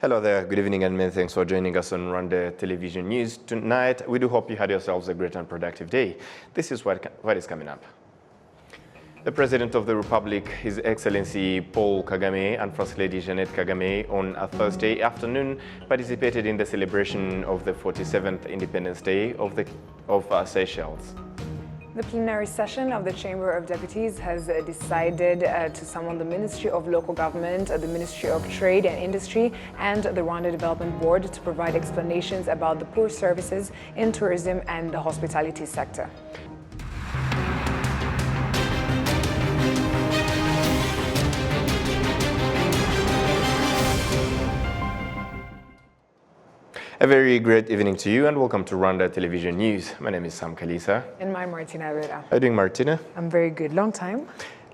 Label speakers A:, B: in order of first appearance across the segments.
A: Hello there, good evening and many thanks for joining us on Rwanda Television News. Tonight, we do hope you had yourselves a great and productive day. This is what is coming up. The President of the Republic, His Excellency Paul Kagame and First Lady Jeannette Kagame on a Thursday afternoon participated in the celebration of the 47th Independence Day of Seychelles.
B: The plenary session of the Chamber of Deputies has decided to summon the Ministry of Local Government, the Ministry of Trade and Industry, and the Rwanda Development Board to provide explanations about the poor services in tourism and the hospitality sector.
A: A very great evening to you and welcome to Rwanda Television News. My name is Sam Kalisa.
B: And I'm Martina Rera.
A: How are you doing, Martina?
B: I'm very good. Long time?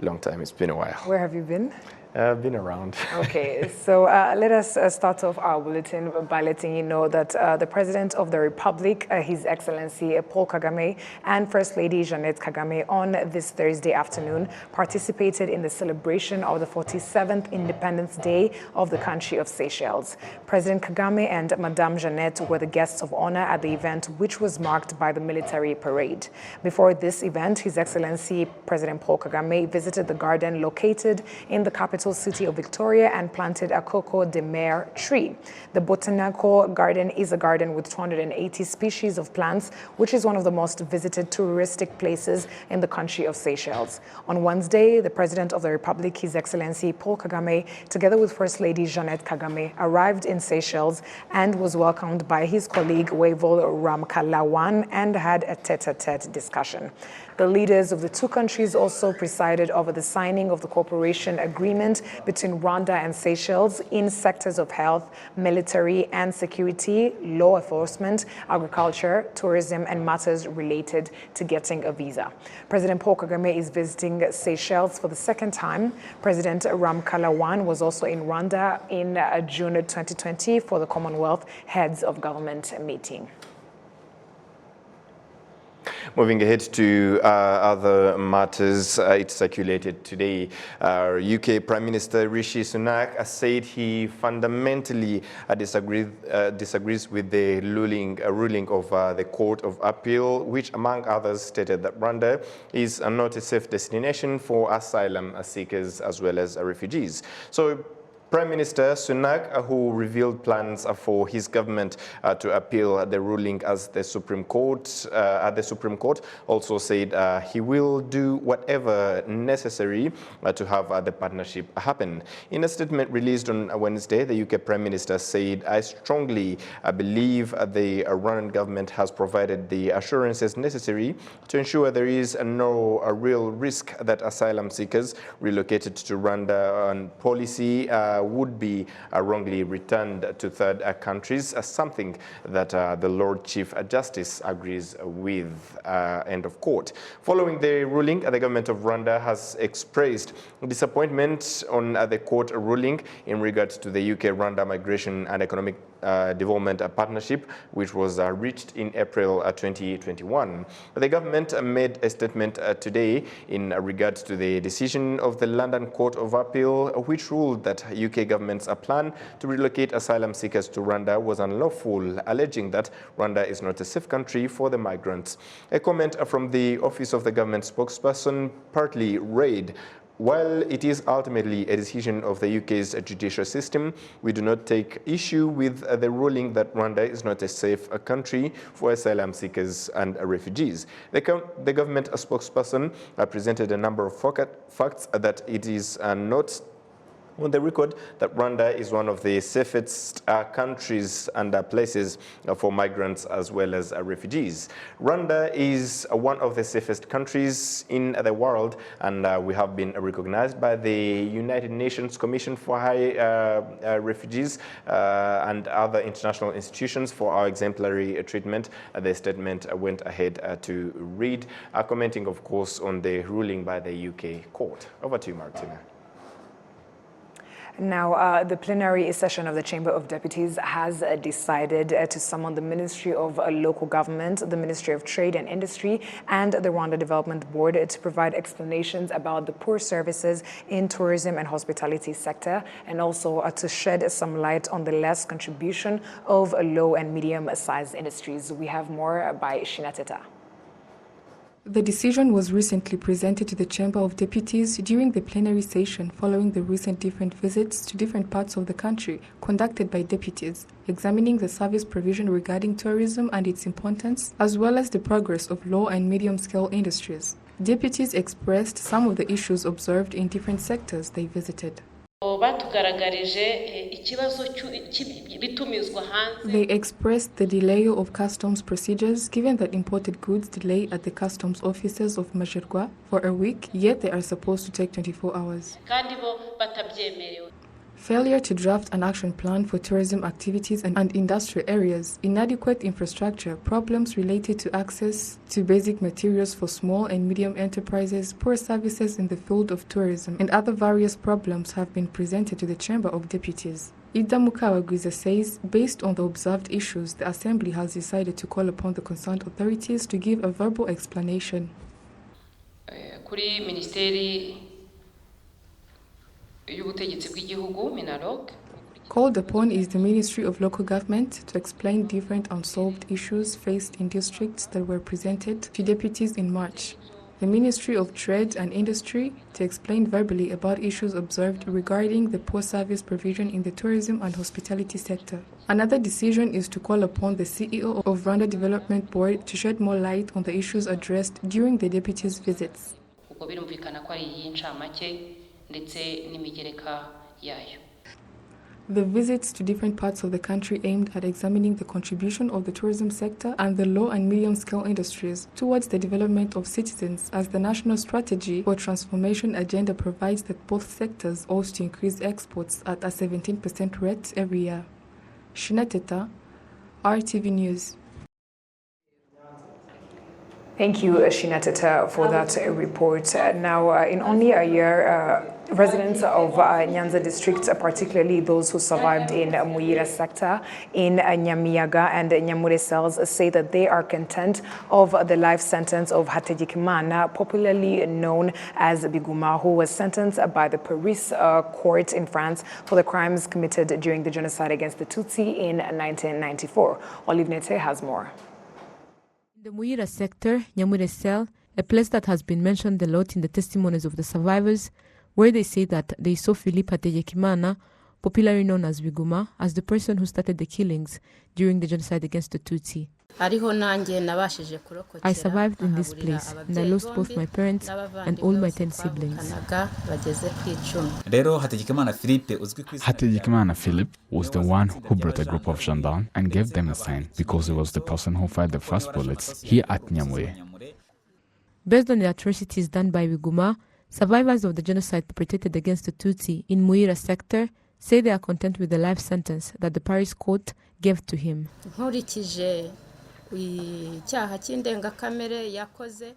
A: Long time. It's been a while.
B: Where have you been?
A: I've been around.
B: Okay, so let us start off our bulletin by letting you know that the President of the Republic, His Excellency Paul Kagame, and First Lady Jeannette Kagame on this Thursday afternoon participated in the celebration of the 47th Independence Day of the country of Seychelles. President Kagame and Madame Jeannette were the guests of honor at the event, which was marked by the military parade. Before this event, His Excellency President Paul Kagame visited the garden located in the capital city of Victoria and planted a coco de mer tree. The botanical garden is a garden with 280 species of plants, which is one of the most visited touristic places in the country of Seychelles. On Wednesday, the President of the Republic, His Excellency Paul Kagame, together with First Lady Jeannette Kagame, arrived in Seychelles and was welcomed by his colleague Wavell Ramkalawan and had a tete-a-tete discussion. The leaders of the two countries also presided over the signing of the cooperation agreement between Rwanda and Seychelles in sectors of health, military and security, law enforcement, agriculture, tourism, and matters related to getting a visa. President Paul Kagame is visiting Seychelles for the second time. President Ramkalawan was also in Rwanda in June 2020 for the Commonwealth Heads of Government meeting.
A: Moving ahead to other matters, it circulated today. UK Prime Minister Rishi Sunak said he fundamentally disagrees with the ruling of the Court of Appeal, which among others stated that Rwanda is not a safe destination for asylum seekers as well as refugees. So Prime Minister Sunak, who revealed plans for his government to appeal the ruling at the Supreme Court, also said he will do whatever necessary to have the partnership happen. In a statement released on Wednesday, the UK Prime Minister said, "I strongly believe the Rwandan government has provided the assurances necessary to ensure there is no real risk that asylum seekers relocated to Rwanda on policy would be wrongly returned to third countries, something that the Lord Chief Justice agrees with," end of quote. Following the ruling, the government of Rwanda has expressed disappointment on the court ruling in regards to the UK-Rwanda Migration and Economic Development Partnership, which was reached in April 2021. The government made a statement today in regards to the decision of the London Court of Appeal, which ruled that UK government's plan to relocate asylum seekers to Rwanda was unlawful, alleging that Rwanda is not a safe country for the migrants. A comment from the Office of the Government spokesperson partly read, "While it is ultimately a decision of the UK's judicial system, we do not take issue with the ruling that Rwanda is not a safe country for asylum seekers and refugees." The government spokesperson presented a number of facts that it is not on the record that Rwanda is one of the safest countries and places for migrants as well as refugees. Rwanda is one of the safest countries in the world, and we have been recognized by the United Nations Commission for High Refugees and other international institutions for our exemplary treatment. The statement went ahead to read, commenting, of course, on the ruling by the UK court. Over to you, Martina.
B: Now, the plenary session of the Chamber of Deputies has decided to summon the Ministry of Local Government, the Ministry of Trade and Industry, and the Rwanda Development Board to provide explanations about the poor services in tourism and hospitality sector, and also to shed some light on the less contribution of low and medium-sized industries. We have more by Shinateta.
C: The decision was recently presented to the Chamber of Deputies during the plenary session following the recent different visits to different parts of the country conducted by deputies, examining the service provision regarding tourism and its importance, as well as the progress of low and medium-scale industries. Deputies expressed some of the issues observed in different sectors they visited. They expressed the delay of customs procedures given that imported goods delay at the customs offices of Majerwa for a week, yet they are supposed to take 24 hours. Failure to draft an action plan for tourism activities and industrial areas, inadequate infrastructure, problems related to access to basic materials for small and medium enterprises, poor services in the field of tourism, and other various problems have been presented to the Chamber of Deputies. Ida Mukawagwiza says, based on the observed issues, the Assembly has decided to call upon the concerned authorities to give a verbal explanation. Called upon is the Ministry of Local Government to explain different unsolved issues faced in districts that were presented to deputies in March. The Ministry of Trade and Industry to explain verbally about issues observed regarding the poor service provision in the tourism and hospitality sector. Another decision is to call upon the CEO of Rwanda Development Board to shed more light on the issues addressed during the deputies' visits. The visits to different parts of the country aimed at examining the contribution of the tourism sector and the low and medium-scale industries towards the development of citizens, as the National Strategy for Transformation Agenda provides that both sectors ought to increase exports at a 17% rate every year. Shinateta, RTV News.
B: Thank you, Shinateta, for that report. Now, in only a year, residents of Nyanza district, particularly those who survived in Muyira sector, in Nyamiyaga and Nyamure cells, say that they are content of the life sentence of Hategekimana, popularly known as Biguma, who was sentenced by the Paris court in France for the crimes committed during the genocide against the Tutsi in 1994. Olive Nete has more.
D: In the Muyira sector, Nyamure cell, a place that has been mentioned a lot in the testimonies of the survivors, where they say that they saw Philippe Hategekimana, popularly known as Biguma, as the person who started the killings during the genocide against the Tutsi. I survived in this place, and I lost both my parents and all my 10 siblings.
E: Hategekimana Philippe was the one who brought a group of gendarmes and gave them a sign, because he was the person who fired the first bullets here at Nyamure.
D: Based on the atrocities done by Biguma, survivors of the genocide perpetrated against the Tutsi in Muyira sector say they are content with the life sentence that the Paris court gave to him.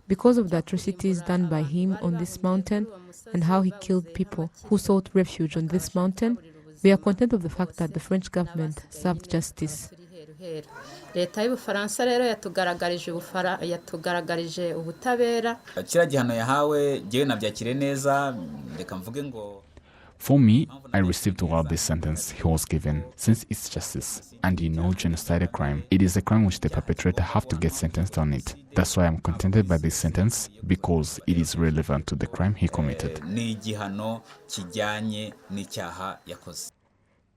D: Because of the atrocities done by him on this mountain and how he killed people who sought refuge on this mountain, we are content of the fact that the French government served justice.
E: For me, I received well this sentence he was given, since it's justice. And genocide is a crime. It is a crime which the perpetrator have to get sentenced on it. That's why I'm contented by this sentence, because it is relevant to the crime he committed.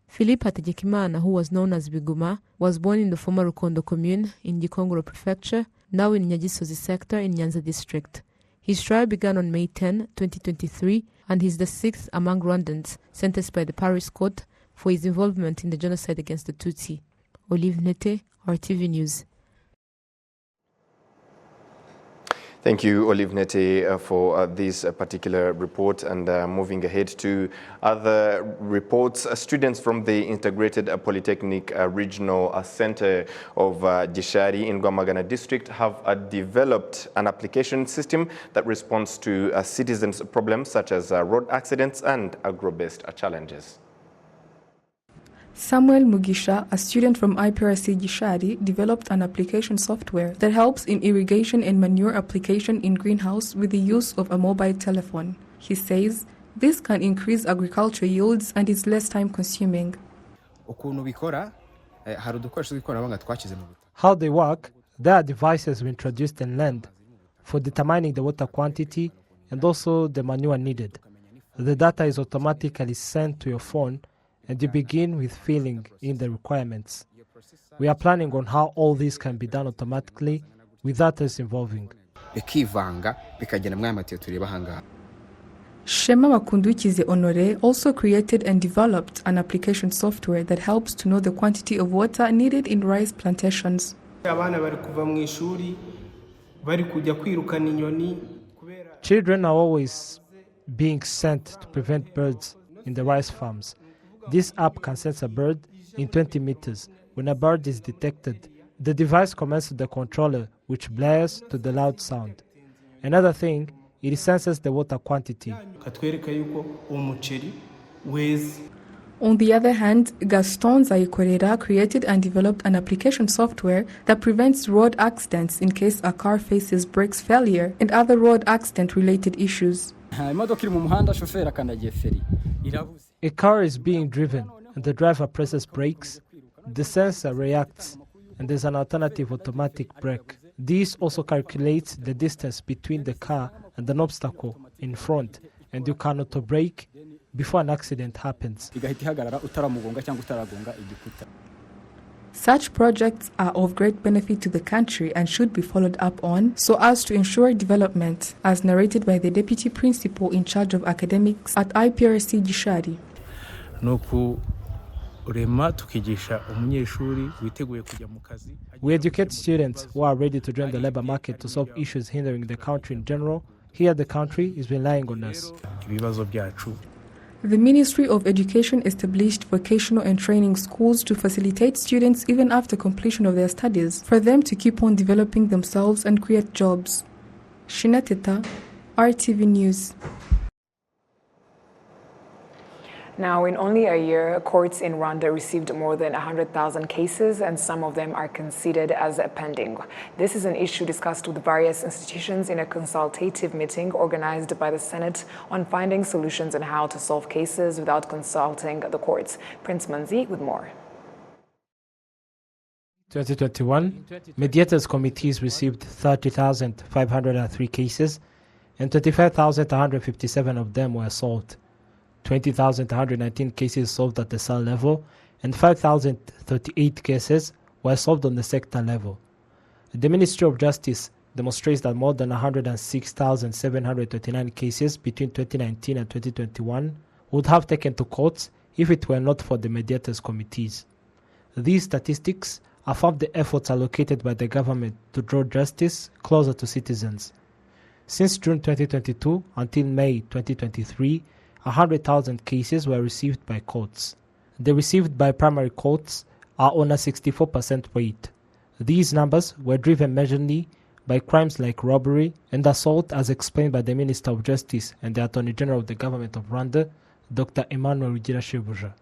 D: Philippe Hategekimana, who was known as Biguma, was born in the former Rukondo commune in Gikongoro prefecture, now in Nyagisozi sector in Nyanza district. His trial began on May 10, 2023, and he's the sixth among Rwandans sentenced by the Paris court for his involvement in the genocide against the Tutsi. Olive Nete, RTV News.
A: Thank you, Olive Nete, for this particular report. And moving ahead to other reports, students from the Integrated Polytechnic Regional Center of Gishari in Rwamagana District have developed an application system that responds to citizens' problems such as road accidents and agro-based challenges.
C: Samuel Mugisha, a student from IPRC Gishari, developed an application software that helps in irrigation and manure application in greenhouse with the use of a mobile telephone. He says this can increase agriculture yields and is less time consuming.
F: How they work, there are devices we introduced in land for determining the water quantity and also the manure needed. The data is automatically sent to your phone and you begin with filling in the requirements. We are planning on how all this can be done automatically without us involving.
C: Shema Makundukize Honore also created and developed an application software that helps to know the quantity of water needed in rice plantations.
F: Children are always being sent to prevent birds in the rice farms. This app can sense a bird in 20 meters. When a bird is detected, the device commences the controller, which blares to the loud sound. Another thing, it senses the water quantity.
C: On the other hand, Gaston Zaikorera created and developed an application software that prevents road accidents in case a car faces brakes failure and other road accident-related issues.
F: A car is being driven and the driver presses brakes, the sensor reacts, and there's an alternative automatic brake. This also calculates the distance between the car and an obstacle in front, and you can auto-brake before an accident happens.
C: Such projects are of great benefit to the country and should be followed up on so as to ensure development, as narrated by the Deputy Principal in charge of academics at IPRC Gishari.
F: We educate students who are ready to join the labor market to solve issues hindering the country in general. Here the country is relying on us.
C: The Ministry of Education established vocational and training schools to facilitate students even after completion of their studies, for them to keep on developing themselves and create jobs. Shinateta, RTV News.
B: Now, in only a year, courts in Rwanda received more than 100,000 cases, and some of them are considered as pending. This is an issue discussed with various institutions in a consultative meeting organized by the Senate on finding solutions on how to solve cases without consulting the courts. Prince Manzi with more.
F: 2021, mediators committees received 30,503 cases, and 25,157 of them were solved. 20,119 cases solved at the cell level, and 5,038 cases were solved on the sector level. The Ministry of Justice demonstrates that more than 106,729 cases between 2019 and 2021 would have taken to courts if it were not for the mediators committees. These statistics affirm the efforts allocated by the government to draw justice closer to citizens. Since June 2022 until May 2023, 100,000 cases were received by courts. The received by primary courts are on a 64% rate. These numbers were driven majorly by crimes like robbery and assault, as explained by the Minister of Justice and the Attorney General of the Government of Rwanda, Dr. Emmanuel Rugirashebuja.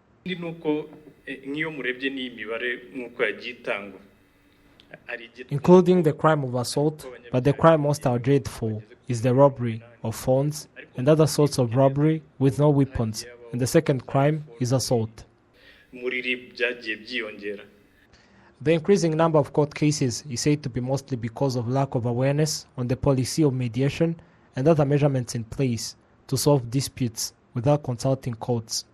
F: Including the crime of assault, but the crime most outraged for is the robbery of phones and other sorts of robbery with no weapons, and the second crime is assault. The increasing number of court cases is said to be mostly because of lack of awareness on the policy of mediation and other measurements in place to solve disputes without consulting courts.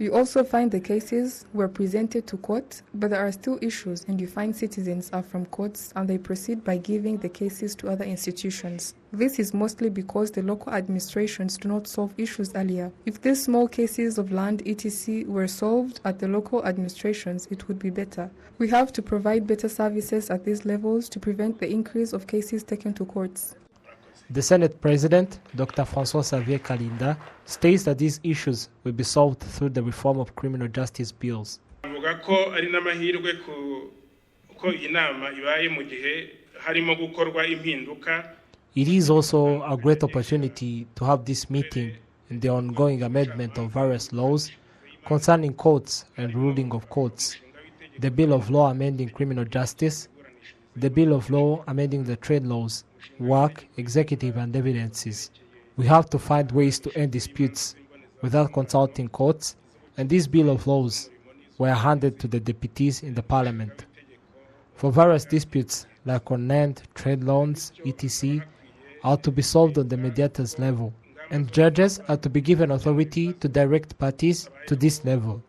C: We also find the cases were presented to court, but there are still issues, and you find citizens are from courts and they proceed by giving the cases to other institutions. This is mostly because the local administrations do not solve issues earlier. If these small cases of land etc. were solved at the local administrations, it would be better. We have to provide better services at these levels to prevent the increase of cases taken to courts.
F: The Senate President, Dr. François-Xavier Kalinda, states that these issues will be solved through the reform of criminal justice bills. It is also a great opportunity to have this meeting in the ongoing amendment of various laws concerning courts and ruling of courts, the Bill of Law amending criminal justice, the Bill of Law amending the trade laws, work, executive and evidences. We have to find ways to end disputes without consulting courts, and these Bill of Laws were handed to the deputies in the parliament. For various disputes like on land, trade loans, etc., are to be solved on the mediators level, and judges are to be given authority to direct parties to this level.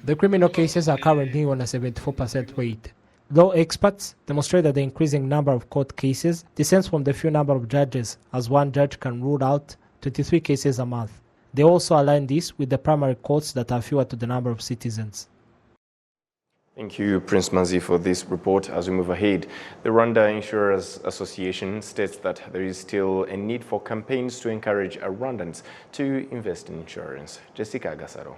F: The criminal cases are currently on a 74% rate. Law experts demonstrate that the increasing number of court cases descends from the few number of judges, as one judge can rule out 23 cases a month. They also align this with the primary courts that are fewer to the number of citizens.
A: Thank you, Prince Manzi, for this report. As we move ahead, the Rwanda Insurers Association states that there is still a need for campaigns to encourage Rwandans to invest in insurance. Jessica Gasaro.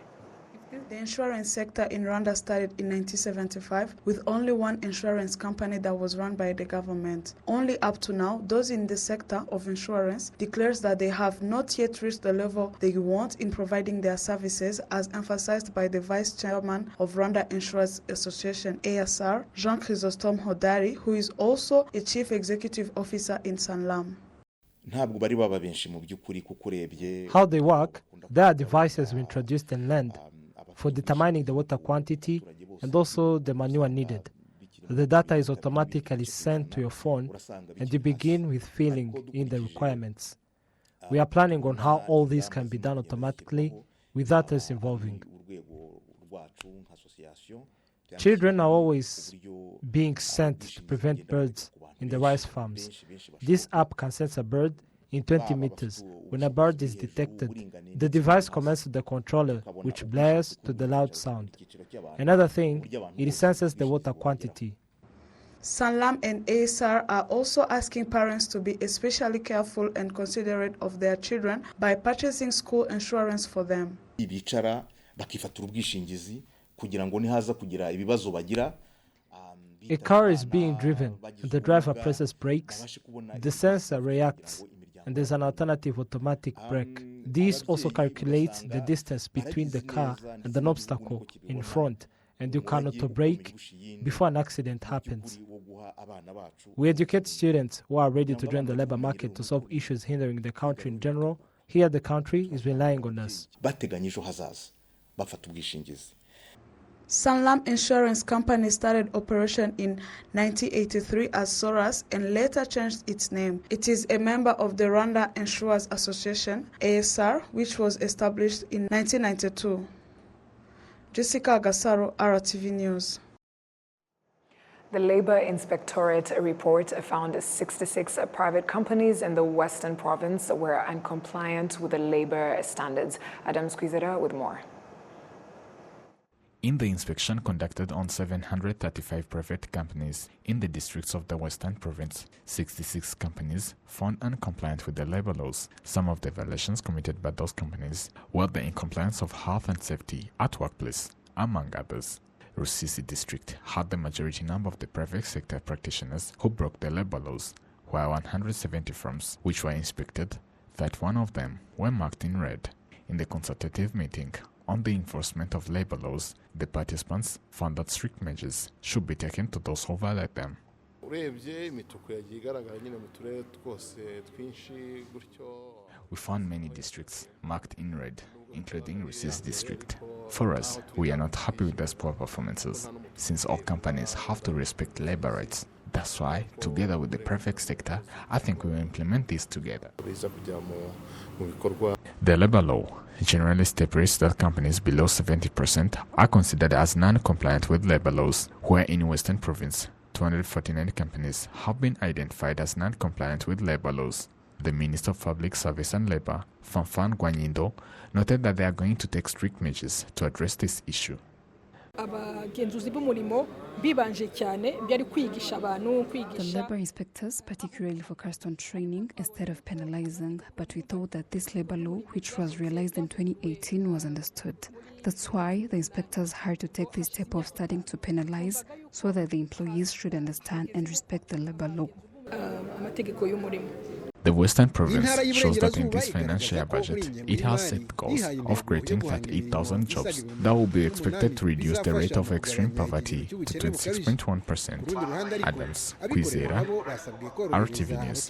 G: The insurance sector in Rwanda started in 1975 with only one insurance company that was run by the government. Only up to now, those in the sector of insurance declares that they have not yet reached the level they want in providing their services, as emphasized by the Vice Chairman of Rwanda Insurance Association, ASR, Jean Chrysostome Hodari, who is also a Chief Executive Officer in Sanlam.
F: How they work, there are devices we introduced in land for determining the water quantity and also the manure needed. The data is automatically sent to your phone and you begin with filling in the requirements. We are planning on how all this can be done automatically without us involving. Children are always being sent to prevent birds in the rice farms. This app can sense a bird in 20 meters. When a bird is detected, the device connects to the controller, which blares to the loud sound. Another thing, it senses the water quantity.
G: Sanlam and ASR are also asking parents to be especially careful and considerate of their children by purchasing school insurance for them.
F: A car is being driven and the driver presses brakes, the sensor reacts, and there's an alternative automatic brake. This also calculates the distance between the car and an obstacle in front, and you can auto-brake before an accident happens. We educate students who are ready to join the labor market to solve issues hindering the country in general. Here the country is relying on us.
G: Sanlam Insurance Company started operation in 1983 as Soras and later changed its name. It is a member of the Rwanda Insurers Association, ASR, which was established in 1992. Jessica Gasaro, RwandaTV News.
B: The Labour Inspectorate report found 66 private companies in the Western Province were uncompliant with the labour standards. Adam Squizera with more.
E: In the inspection conducted on 735 private companies in the districts of the Western Province, 66 companies found uncompliant with the labor laws. Some of the violations committed by those companies were the incompliance of health and safety at workplace, among others. Rusizi district had the majority number of the private sector practitioners who broke the labor laws, while 170 firms which were inspected, 31 of them were marked in red. In the consultative meeting on the enforcement of labor laws, the participants found that strict measures should be taken to those who violate them. We found many districts marked in red, including Rusizi district. For us, we are not happy with these poor performances, since all companies have to respect labor rights. That's why, together with the private sector, I think we will implement this together. The labor law generally stipulates that companies below 70% are considered as non-compliant with labor laws, where in Western Province, 249 companies have been identified as non-compliant with labor laws. The Minister of Public Service and Labor, Fanfan Gwanyindo, noted that they are going to take strict measures to address this issue.
H: abagenzuzi b'umurimo bibanje cyane byari kwigisha abantu
I: The labor inspectors particularly focused on training instead of penalizing, but we thought that this labor law, which was realized in 2018, was understood. That's why the inspectors had to take this step of starting to penalize so that the employees should understand and respect the labor law.
H: amategeko y'umurimo.
E: The Western Province shows that in this financial year budget, it has set goals of creating 38,000 jobs that will be expected to reduce the rate of extreme poverty to 26.1%. Adams Kwizera, RTV News.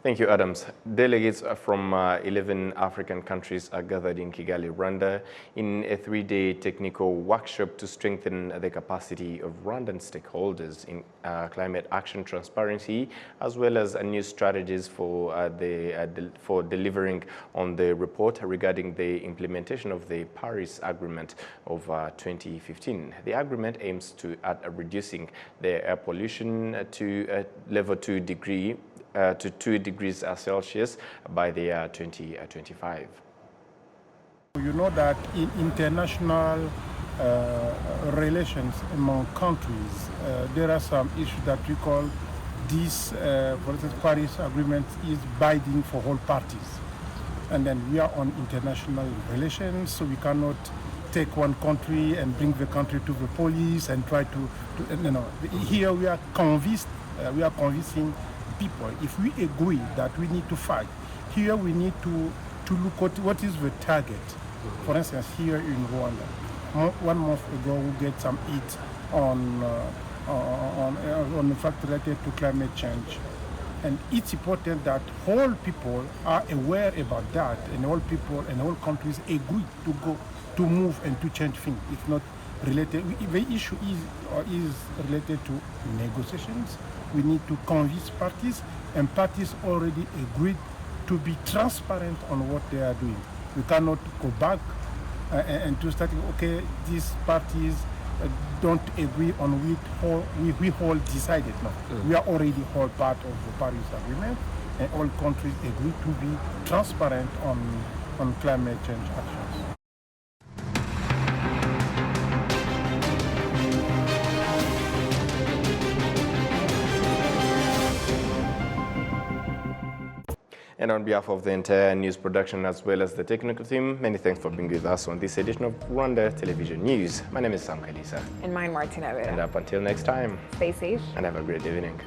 A: Thank you, Adams. Delegates from 11 African countries are gathered in Kigali, Rwanda, in a 3-day technical workshop to strengthen the capacity of Rwandan stakeholders in climate action transparency, as well as new strategies for delivering on the report regarding the implementation of the Paris Agreement of 2015. The agreement aims at reducing the air pollution to level 2 degree to 2 degrees Celsius by the year 2025.
J: You know that in international relations among countries, there are some issues that we call this, for instance, Paris Agreement is binding for all parties. And then we are on international relations, so we cannot take one country and bring the country to the police and try to here we are convinced, we are convincing people. If we agree that we need to fight, here we need to look at what is the target. For instance, here in Rwanda, 1 month ago we get some hit on the fact related to climate change. And it's important that all people are aware about that, and all people and all countries agree to move and to change things. It's not related. The issue is related to negotiations. We need to convince parties, and parties already agreed to be transparent on what they are doing. We cannot go back and to start, okay, these parties don't agree on we all decided. No, we are already all part of the Paris Agreement, and all countries agree to be transparent on climate change actions.
A: And on behalf of the entire news production as well as the technical team, many thanks for being with us on this edition of Rwanda Television News. My name is Sam Kalisa.
B: And mine, Martina Vera.
A: And up until next time,
B: stay safe
A: and have a great evening.